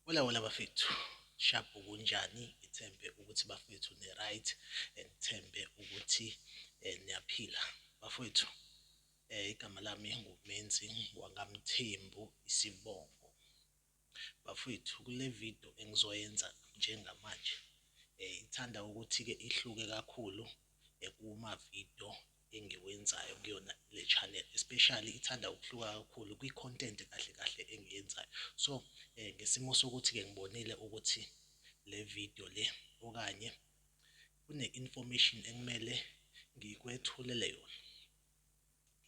Wala bafethu, shabu kunjani? Ngithembe ukuthi bafethu ne-right, ngithembe ukuthi niyaphila. Bafethu, igama lami nguMenzi wangaMthembu Isibongo. Bafethu, kule video engizoyenza njengamanje, ithanda ukuthi-ke ihluke kakhulu kuma-video engiwenzayo kuyona le channel, especially ithanda ukuhluka kakhulu kwi-content kahle kahle engiyenzayo. So ngesimo sokuthi-ke ngibonile ukuthi le video le okanye kune-information ekumele ngikwethulele yona.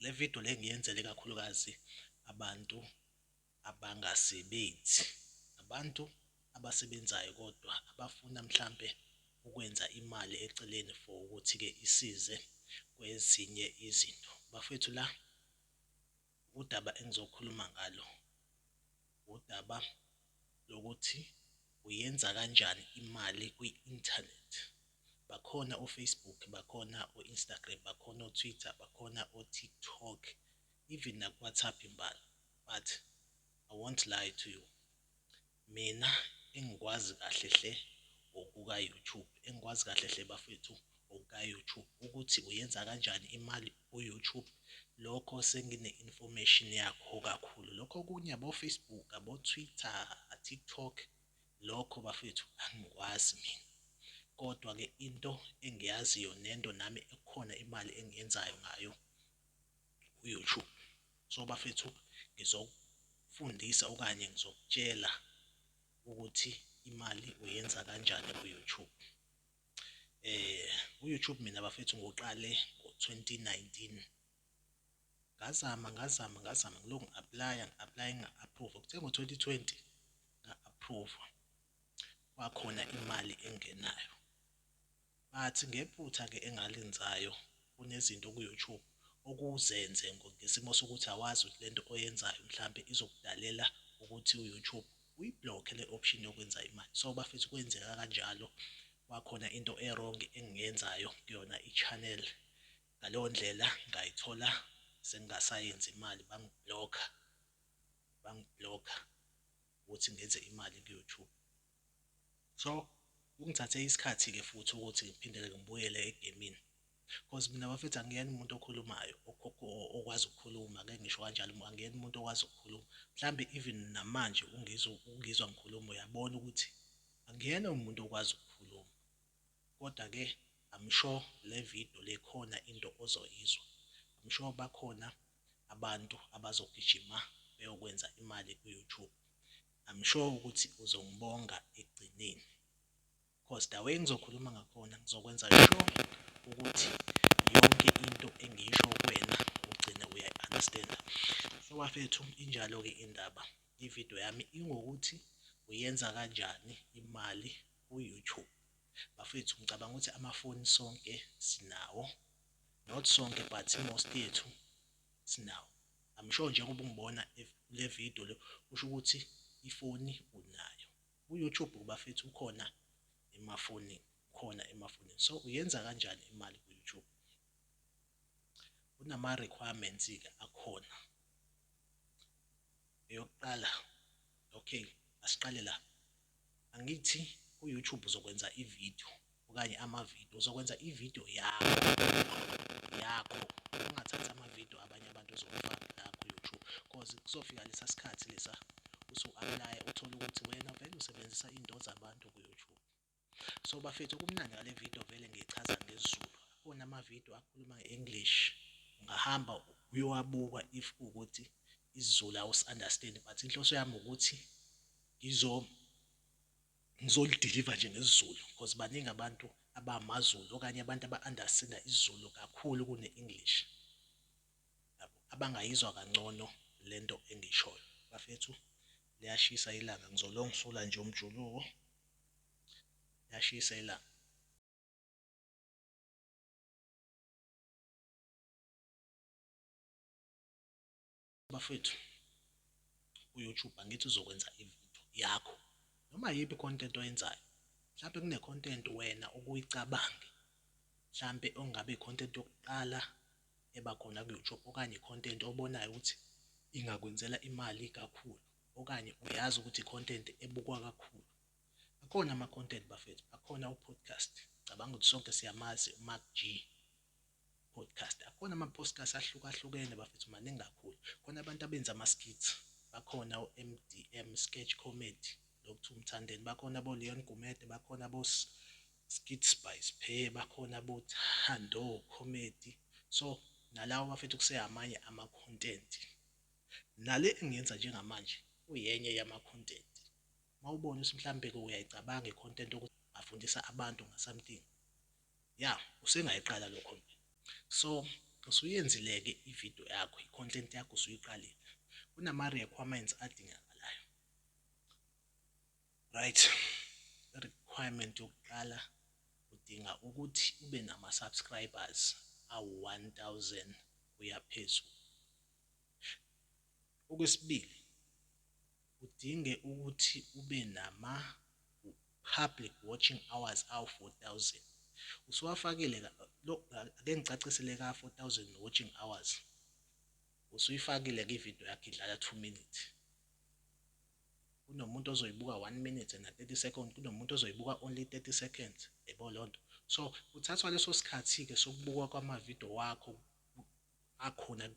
Le video le ngiyenzele kakhulukazi abantu abangasebenzi, abantu abasebenzayo kodwa abafuna mhlampe ukwenza imali eceleni for ukuthi-ke isize kwezinye izinto. Bafethu, la udaba engizokhuluma ngalo udaba lokuthi uyenza kanjani imali kwi-internet. Bakhona o-Facebook, bakhona o-Instagram, bakhona o-Twitter, bakhona o-TikTok, even naku-WhatsApp imbala. But I won't lie to you, mina engikwazi kahle hle okuka-YouTube, engikwazi kahle hle bafethu okuka-YouTube ukuthi uyenza kanjani imali ku-YouTube. Lokho sengine-information yakho kakhulu. Lokho okunye abo-Facebook, abo-Twitter, TikTok, lokho bafethu angikwazi mina. Kodwa-ke into engiyaziyo nento nami ekhona imali engiyenzayo ngayo ku-YouTube. So bafethu, ngizokufundisa okanye ngizokutshela ukuthi imali uyenza kanjani ku-YouTube. U-YouTube mina bafethu ngiwuqale ngo-2019. Ngazama ngilokhu ngi-apply nga-approve. Kuthe ngo-2020 nga-approve, kwakhona imali engenayo. Bathi ngephutha-ke engalenzayo kunezinto ku-YouTube okuzenze ngesimo sokuthi awazi ukuthi lento oyenzayo mhlampe izokudalela ukuthi u-YouTube uyi-block-e le option yokwenza imali. So bafethu, kwenzeka kanjalo, kwakhona into e-wrong engiyenzayo kuyona i-channel. Ngaleyo ndlela ngayithola sengingasayenzi imali, bangibhlokha ukuthi ngenze imali ku-YouTube. So kungithathe isikhathi-ke futhi ukuthi ngiphindele ngibuyele egemini, because mina bafethu angiyena umuntu okhulumayo okwazi ukukhuluma. Ake ngisho kanjalo, angiyena umuntu okwazi ukukhuluma. Mhlambe even namanje ungizwa ngikhuluma uyabona ukuthi angiyena umuntu okwazi ukukhuluma. Kodwa-ke I'm sure le video le khona into ozoyizwa. I'm sure bakhona abantu abazogijima beyokwenza imali ku-YouTube. I'm sure ukuthi uzongibonga ekugcineni, because the way engizokhuluma ngakhona ngizokwenza sure ukuthi yonke into engiyisho kuwena ugcine uyayi-understand. So bafethu, injalo-ke indaba. I-video yami ingokuthi uyenza kanjani imali ku-YouTube. Bafethu, ngicabanga ukuthi amafoni sonke sinawo, not sonke but most yethu sinawo. I'm sure njengoba ungibona le video le usho ukuthi ifoni unayo. U-YouTube bafethu ukhona emafonini, So uyenza kanjani imali ku-YouTube? Kunama-requirements-ke akhona. Eyokuqala, okay, asiqale la. Angithi ku-YouTube uzokwenza ivideo okanye amavidiyo, uzokwenza ivideo yakho. Ungathatha amavidiyo abanye abantu ozowafaka la ku-YouTube, because kuzofika lesa sikhathi lesa usu-apply uthole ukuthi wena vele usebenzisa into zabantu ku-YouTube. So bafethu, kumnandi ngale video vele ngiyichaza ngesiZulu. Kukhona amavidiyo akhuluma nge-English, ungahamba uyowabuka if ukuthi isiZulu awusi-understand, but inhloso yami ukuthi ngizolidiliva nje ngesiZulu, because baningi abantu abamaZulu okanye abantu aba-understand-a isiZulu kakhulu kune-English, abangayizwa kangcono lento engiyishoyo. Bafethu, liyashisa ilanga, ngizolongisula nje umjuluko, liyashisa ilanga. Bafethu, ku-YouTube angithi uzokwenza ivideo yakho noma yiphi i-content oyenzayo. Mhlampe kune-content wena okuyicabange, mhlampe ongabe i-content yokuqala ebakhona ku-YouTube okanye i-content obonayo ukuthi ingakwenzela imali kakhulu. okanye uyazi ukuthi i-content ebukwa kakhulu. Akhona ama-content bafethu, akhona u-podcast. Cabanga ukuthi sonke siyamazi uMark G podcast. Akhona ama-podcast ahlukahlukene bafethu maningi kakhulu. Khona abantu abenza ama-skits, bakhona o-MDM sketch comedy lokuthu umthandeni, bakhona abo-Leon Gumede, bakhona abo-Skits by Spare, bakhona abo-Thando comedy. So nalawo bafethu kusehamanye ama-content. Nale engiyenza njengamanje kuyenye yama-content. Mawubona ukuthi mhlambe-ke uyayicabanga i-content ukuthi afundisa abantu nga-something, ya usengayiqala lo content. So usuyenzile-ke ividiyo yakho, i-content yakho usuyiqalile, kunama-requirements adingakalayo. Right, i-requirement yokuqala udinga ukuthi ube nama-subscribers awu-1000 kuya phezulu. Okwesibili, udinge ukuthi ube public watching hours awu-4000. Usuwafakile ake ngicacisele ka-4000 watching hours. Usuyifakile-ke ividiyo yakho idlala 2 minutes. Kunomuntu ozoyibuka 1 minute and 30 seconds, kunomuntu ozoyibuka only 30 seconds. Yebo leyo nto. So uthathwa leso sikhathi-ke sokubukwa kwamavidiyo wakho akhona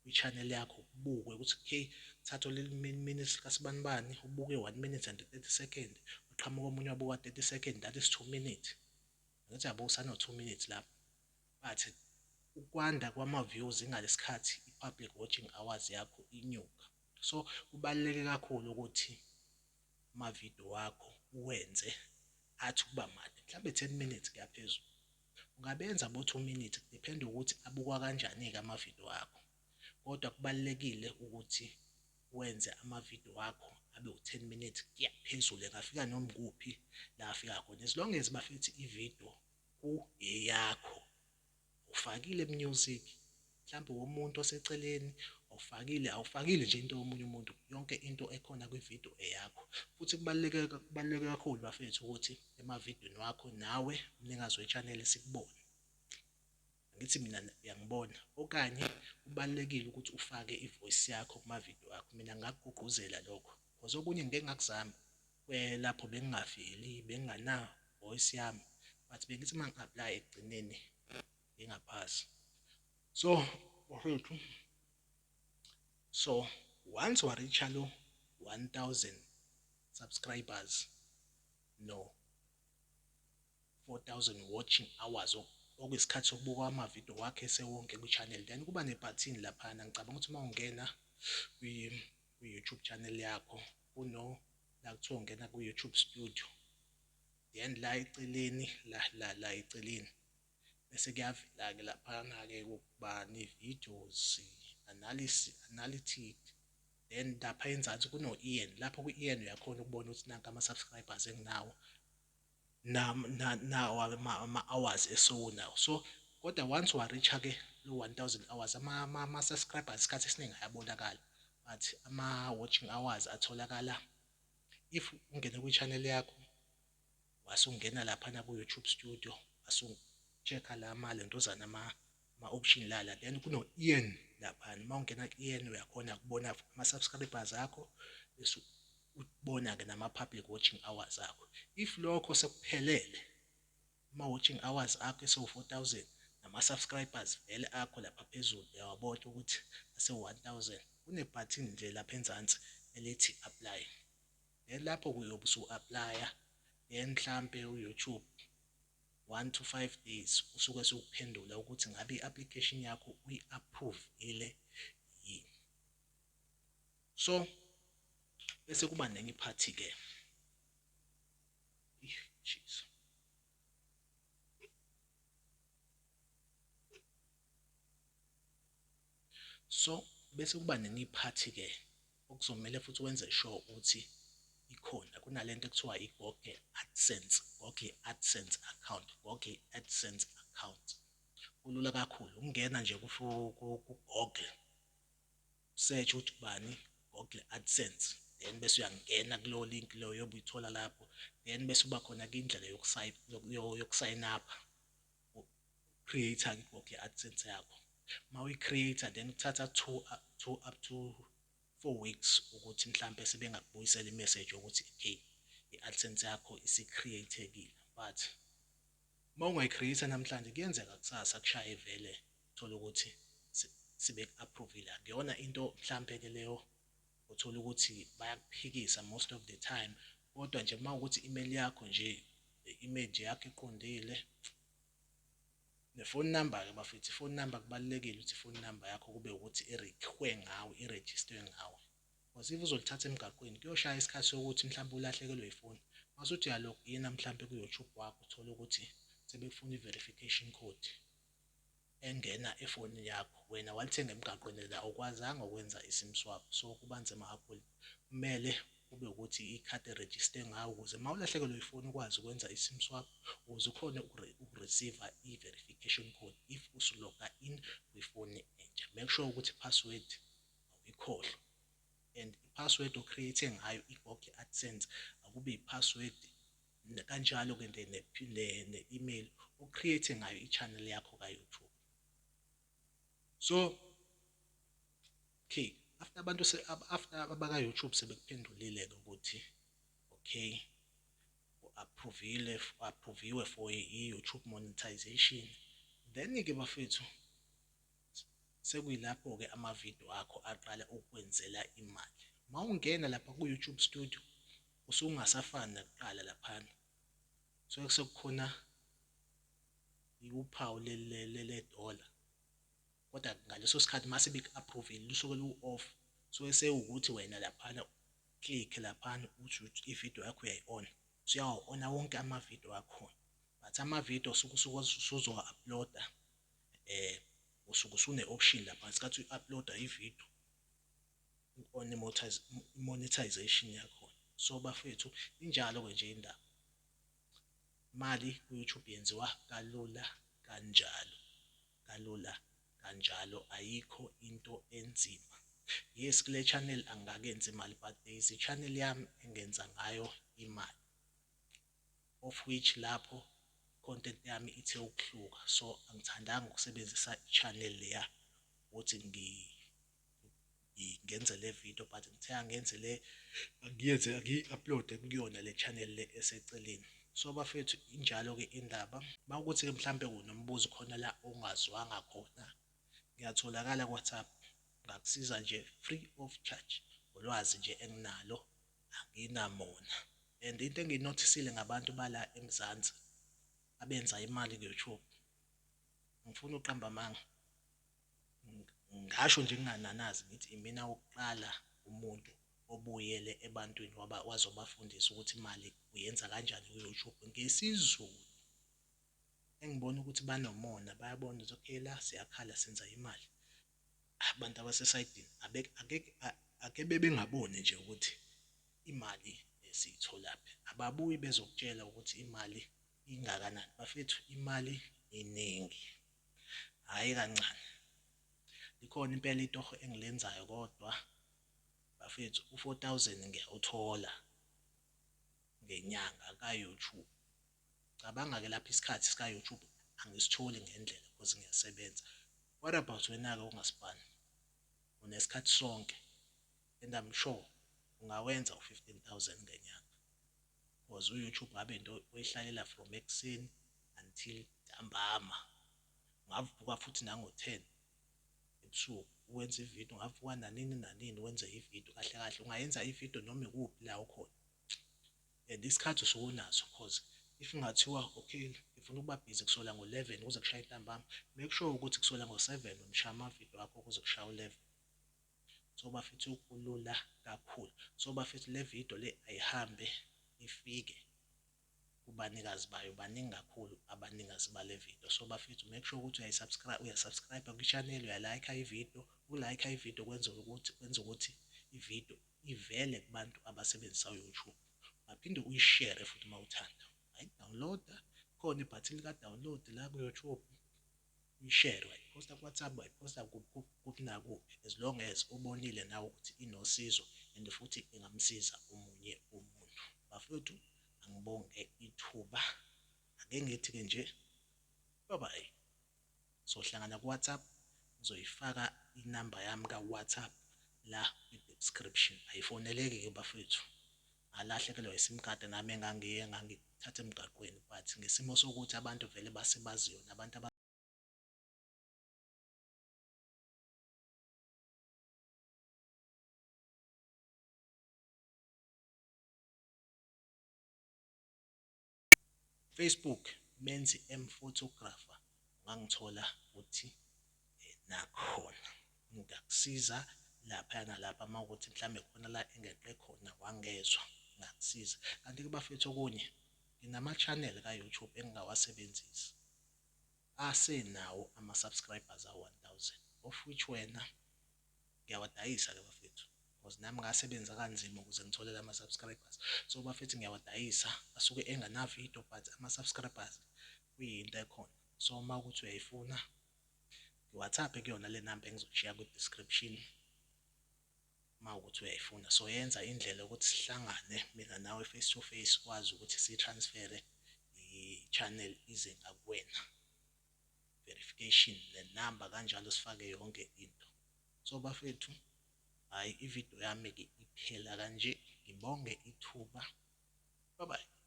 kwi-channel yakho, kubukwe ukuthi okay, thatha leli minutes likaSibanibani ubuke 1 minute and 30 seconds, uqhamuka omunye wabuka 30 seconds, that is 2 minutes. Ngathi yabo usano 2 minutes lapho. But ukwanda kwama-views ingalesikhathi i-public watching hours yakho inyuka. So kubaluleke kakhulu ukuthi amavidiyo wakho uwenze athi ukuba made, mhlambe 10 minutes kuya phezulu. Ungabenza abo 2 minutes, depende ukuthi abukwa kanjani-ke amavidiyo akho. Kodwa kubalulekile ukuthi wenze amavidiyo wakho abe u-10 minutes kuya phezulu, engafika noma ikuphi la afika khona. As long as bafethi ividiyo eyakho, ufakile music, mhlawumbe womuntu oseceleni, awufakile nje into yomunye umuntu, yonke into ekhona kwividiyo eyakho. Futhi kubaluleke kakhulu bafethu ukuthi emavidiyweni wakho nawe mnikazi we-channel sikubone. Ngithi mina uyangibona, okanye kubalulekile ukuthi ufake i-voice yakho kumavidiyo akho. Mina ngakugqugquzela lokho because okunye ngike ngakuzama lapho bengingafeli, benginganayo voice yami, but bengithi uma ngi-apply ekugcineni ngingaphasi. So bafethu, so once wa-reach-a lo 1000 subscribers no 4000 watching hours okuyisikhathi sokubuka amavidiyo wakho esewonke kwi-channel, then kuba ne-button laphana. Ngicabanga ukuthi uma ungena kwi-YouTube channel yakho la kuthiwa ungena kwi-YouTube studio, then la eceleni la eceleni bese kuyavela-ke laphana-ke ukuba ne-videos, analytic, then lapha enzansi kuno-EN. Lapho kwi-EN uyakhona ukubona ukuthi nanka ama-subscribers enginawo nawo ama-hours esowunawo. So kodwa once wa-reach-a-ke lo 1000 hours, ama-subscribers isikhathi esiningi ayabonakala, but ama-watching hours atholakala if ungene kwi-channel yakho, wasungena laphana ku-YouTube studio, wasu-check-a lentozana ama-option la, then kuno-EN laphana. Uma ungena ku-EN uyakhona ukubona ama-subscribers akho, bese ubona-ke nama-public watching hours akho. If lokho sekuphelele, ama-watching hours akho esewu-4000 nama-subscribers vele akho lapha phezulu, uyawabona ukuthi ase-1000, kune-button nje lapha enzansi elithi apply. Then lapho uyobe usu-apply-a, then mhlampe u-YouTube 1 to 5 days usuke sewuphendula ukuthi ngabe i-application yakho uyi-approve-ile yini. So bese kuba nenye iphathi-ke, jeez. So bese kuba nenye iphathi-ke okuzomele futhi wenze sure ukuthi ikhona. Kunalento ekuthiwa i-Google AdSense account, Google AdSense account. Kulula kakhulu, ungena nje ku-Google, search ukuthi bani Google AdSense, then bese uyangena kulo link lo yobe uyithola lapho, then bese uba khona-ke indlela yokusayina up, create-a i-Google AdSense yakho. Uma uyi-create-a then kuthatha 2 up to 4 weeks ukuthi mhlampe sebengakubuyisela i-message ukuthi okay i-AdSense yakho isi-create-ekile, but uma ungayi-create namhlanje kuyenzeka kusasa kushaye vele uthole ukuthi sebeku-approve-ile. Akuyona into mhlampe-ke leyo uthola ukuthi bayakuphikisa most of the time, kodwa nje uma ukuthi i-email yakho nje i-image yakho iqondile ne-phone number-ke bafethu, i-phone number kubalulekile ukuthi i-phone number yakho kube ukuthi irikhwe ngawe, irejistwe ngawe. Because if uzolithatha emgaqweni kuyoshaya isikhathi sokuthi mhlawumbe ulahlekelwe ifoni, masuthi uyalogina mhlawumbe ku-YouTube wakho uthole ukuthi sebefuna i-verification code engena efonini yakho, wena walithenga emgaqweni la awukwazanga ukwenza i-sim swap, so kuba nzima kakhulu. Kumele kube ukuthi ikhadi erejiste ngawe ukuze uma ulahlekelwe ifoni ukwazi ukwenza i-sim swap, ukuze ukhone ukureceive i-verification code if usuloga in kwifoni entsha. Make sure ukuthi i-password awuyikhohlwa, and i-password o-create ngayo ibhokhi AdSense akube i-password kanjalo-ke ne-email o-create ngayo i-channel yakho ka-YouTube. So okay, after abantu after abaka-YouTube sebekuphendulile-ke ukuthi okay u-approve-iwe for i-YouTube monetization, then-ke bafethu sekuyilapho-ke amavidiyo akho aqala ukwenzela imali. Uma ungena lapha ku-YouTube studio usungasafani nakuqala laphana, so sekukhona uphawu le-dollar, kodwa ngaleso sikhathi mase beku-approve-ile lusuke lu-off, so sewukuthi wena laphana click laphana uthi ividiyo yakho uyayi-ona, usuyawa-ona wonke amavidiyo akhona, but amavidiyo usuzo-uploada usuke usune-option lapha ngesikhathi uyi-uploada ividiyo on monetization yakhona. So bafethu injalo-ke nje indaba, imali ku-YouTube yenziwa kalula kanjalo, ayikho into enzima. Yes, kule channel angakenzi imali, but there is i-channel yami engenza ngayo imali, of which lapho content yami ithe ukuhluka, so angithandanga ukusebenzisa i-channel leya ukuthi ngenze le video, but ngithe angiyi-upload kuyona le channel le eseceleni. So bafethu injalo-ke indaba. Uma ukuthi-ke mhlampe unombuzo khona la ongazwanga khona, ngiyatholakala ku-WhatsApp, ngakusiza nje free of charge, ulwazi nje enginalo anginamona. And into engiyinothisile ngabantu bala eMzansi abenza imali ku-YouTube, ngifuna uqamba amanga, ngasho nje ngingananazi ngithi imina wokuqala umuntu obuyele ebantwini wazobafundisa ukuthi imali uyenza kanjani ku-YouTube ngesiZulu. Engibona ukuthi banomona, bayabona ukuthi okay la siyakhala senza imali, abantu abasesayidini ake bebengaboni nje ukuthi imali esiyitholaphi, ababuyi bezokutshela ukuthi imali ingakanani. Bafethu imali iningi, hhayi kancane. Likhona impela itoho engilenzayo, kodwa bafethu u-4,000 ngiyawuthola ngenyanga ka-YouTube. Cabanga-ke lapha isikhathi sika-YouTube angisitholi ngendlela because ngiyasebenza. What about wena-ke ongasibani? Unesikhathi sonke and I'm sure ungawenza u-15,000 ngenyanga, because u-YouTube ngabe into oyihlalela from ekuseni until ntambama. Ungavuka futhi nango-10 ebusuku uwenza ividiyo, ungavuka nanini wenze ividiyo, kahle kahle ungayenza ividiyo noma ikuphi la ukhona, and isikhathi usukunaso. Because if kungathiwa okay ngifuna ukuba busy kusola ngo-11 kuze kushaye ntambama, make sure ukuthi kusola ngo-7 umshaya amavidiyo akho kuze kushaya u-11. So bafethu kulula kakhulu. So bafethu le video le ayihambe ifike kubanikazi bayo, baningi kakhulu abanikazi bale video. So bafethu make sure ukuthi uyasubscribe kwi-channel, uyalike ividiyo. Ukulike ividiyo kwenza ukuthi ividiyo ivele kubantu abasebenzisa u-YouTube, baphinde uyishare futhi uma uthanda. Downloada, khona ibhathini lika-download la ku-YouTube, uyishare, wayiposta ku-WhatsApp, wayiposta kuphi nakuphi, as long as ubonile nawe ukuthi inosizo and futhi ingamsiza omunye umuntu. Bafethu angibonge ithuba, ake ngithi-ke nje bye bye. Sohlangana ku-WhatsApp, ngizoyifaka inamba yami ka-WhatsApp la with the description. Ayifoneleki-ke bafethu, alahlekelwa isim card nami ngangithatha emgaqweni, but ngesimo sokuthi abantu vele basebaziyo nabantu Facebook menzi photographer ngangithola ukuthi nakhona ngakusiza lapha nalapha mawukuthi mhlambe khona la engeqe khona wangezwa ngakusiza. Kanti-ke bafethu okunye nginama-channel ka-YouTube engingawasebenzisi asenawo ama-subscribers awu-1000, of which wena ngiyawadayisa-ke bafethu because nami ngasebenza kanzima ukuze ngithole lama-subscribers. So bafethu ngiyawadayisa asuke enganavidiyo but ama-subscribers kuyinto ekhona. So uma ukuthi uyayifuna ngi-WhatsApp kuyona le namba engizoshiya ku-description uma ukuthi uyayifuna. So yenza indlela yokuthi sihlangane mina nawe face to face, kwazi ukuthi siyi-transfer-e i-channel ize ngakuwena, verification nenamba kanjalo sifake yonke into. So bafethu, hhayi ividiyo yami-ke iphela kanje. Ngibonge ithuba, bye bye.